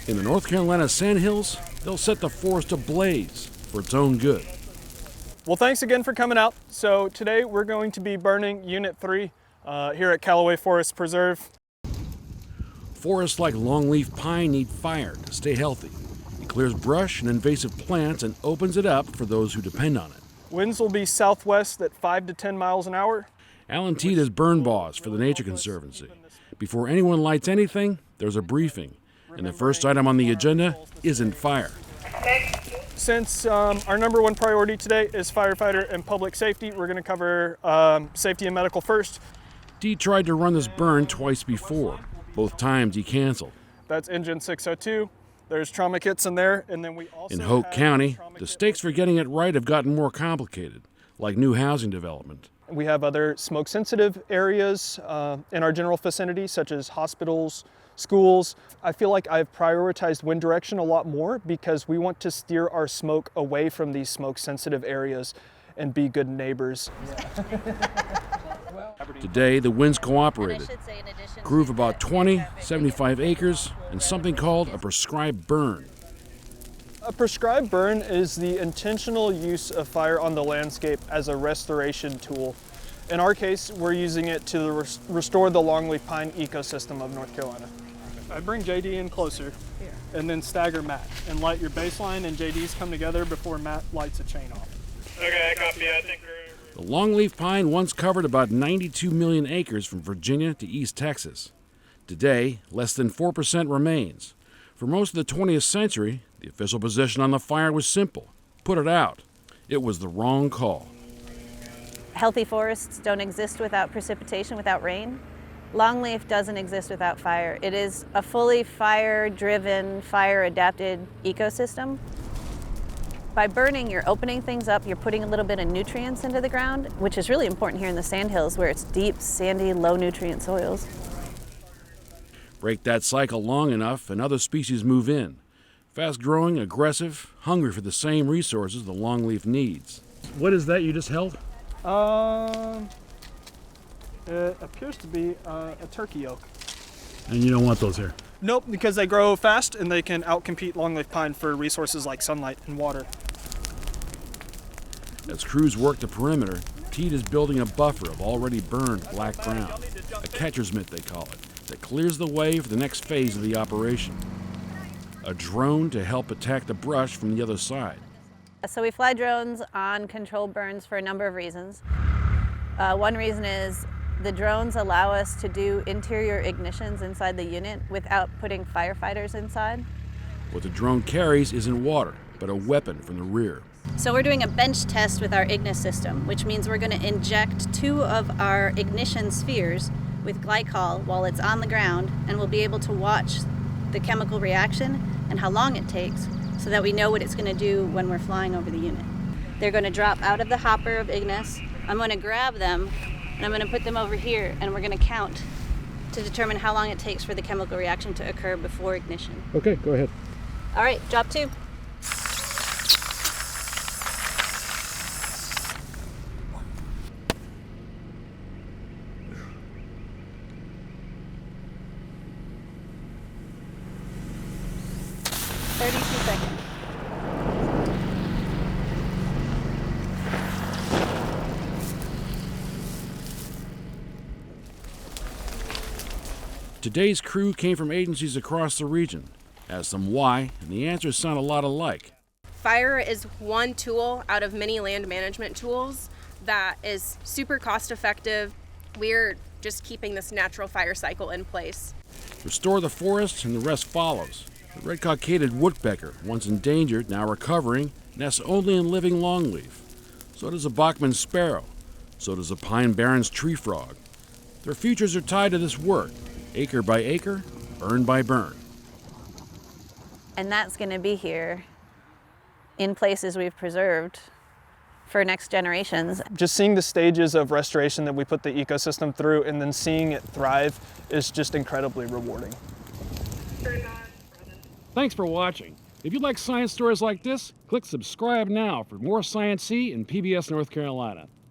In the North Carolina Sandhills, they'll set the forest ablaze for its own good. Well, thanks again for coming out. So today we're going to be burning Unit 3 here at Callaway Forest Preserve. Forests like longleaf pine need fire to stay healthy. It clears brush and invasive plants and opens it up for those who depend on it. Winds will be southwest at 5 to 10 miles an hour. Alan Teed is burn boss for the Nature Conservancy. Before anyone lights anything, there's a briefing, and the first item on the agenda isn't fire. Since our number one priority today is firefighter and public safety, we're going to cover safety and medical first. Teed tried to run this burn twice before. Both times he canceled. That's engine 602. There's trauma kits in there, and then we also In Hoke County, the stakes for getting it right have gotten more complicated, like new housing development. We have other smoke-sensitive areas in our general vicinity, such as hospitals, schools. I feel like I've prioritized wind direction a lot more because we want to steer our smoke away from these smoke-sensitive areas and be good neighbors. Today, the winds cooperated. Grew of about 20, 75 acres, and something called a prescribed burn. A prescribed burn is the intentional use of fire on the landscape as a restoration tool. In our case, we're using it to restore the longleaf pine ecosystem of North Carolina. I bring JD in closer and then stagger Matt and light your baseline and JD's come together before Matt lights a chain off. Okay, copy. I think The longleaf pine once covered about 92 million acres from Virginia to East Texas. Today, less than 4% remains. For most of the 20th century, the official position on the fire was simple: put it out. It was the wrong call. Healthy forests don't exist without precipitation, without rain. Longleaf doesn't exist without fire. It is a fully fire-driven, fire-adapted ecosystem. By burning, you're opening things up, you're putting a little bit of nutrients into the ground, which is really important here in the Sandhills where it's deep, sandy, low-nutrient soils. Break that cycle long enough and other species move in. Fast-growing, aggressive, hungry for the same resources the longleaf needs. What is that you just held? It appears to be a turkey oak. And you don't want those here? Nope, because they grow fast and they can outcompete longleaf pine for resources like sunlight and water. As crews work the perimeter, Teed is building a buffer of already burned black ground, a catcher's mitt they call it, that clears the way for the next phase of the operation. A drone to help attack the brush from the other side. So we fly drones on controlled burns for a number of reasons. One reason is the drones allow us to do interior ignitions inside the unit without putting firefighters inside. What the drone carries isn't water, but a weapon from the rear. So we're doing a bench test with our Ignis system, which means we're going to inject 2 of our ignition spheres with glycol while it's on the ground, and we'll be able to watch the chemical reaction and how long it takes so that we know what it's going to do when we're flying over the unit. They're going to drop out of the hopper of Ignis. I'm going to grab them and I'm going to put them over here, and we're going to count to determine how long it takes for the chemical reaction to occur before ignition. Okay, go ahead. All right, drop 2. Seconds. Today's crew came from agencies across the region. Asked them why, and the answers sound a lot alike. Fire is one tool out of many land management tools that is super cost effective. We're just keeping this natural fire cycle in place. Restore the forest and the rest follows. The red-cockaded woodpecker, once endangered, now recovering, nests only in living longleaf. So does a Bachman sparrow. So does a pine barrens tree frog. Their futures are tied to this work, acre by acre, burn by burn. And that's going to be here in places we've preserved for next generations. Just seeing the stages of restoration that we put the ecosystem through and then seeing it thrive is just incredibly rewarding. Thanks for watching. If you like science stories like this, click subscribe now for more Science-C in PBS North Carolina.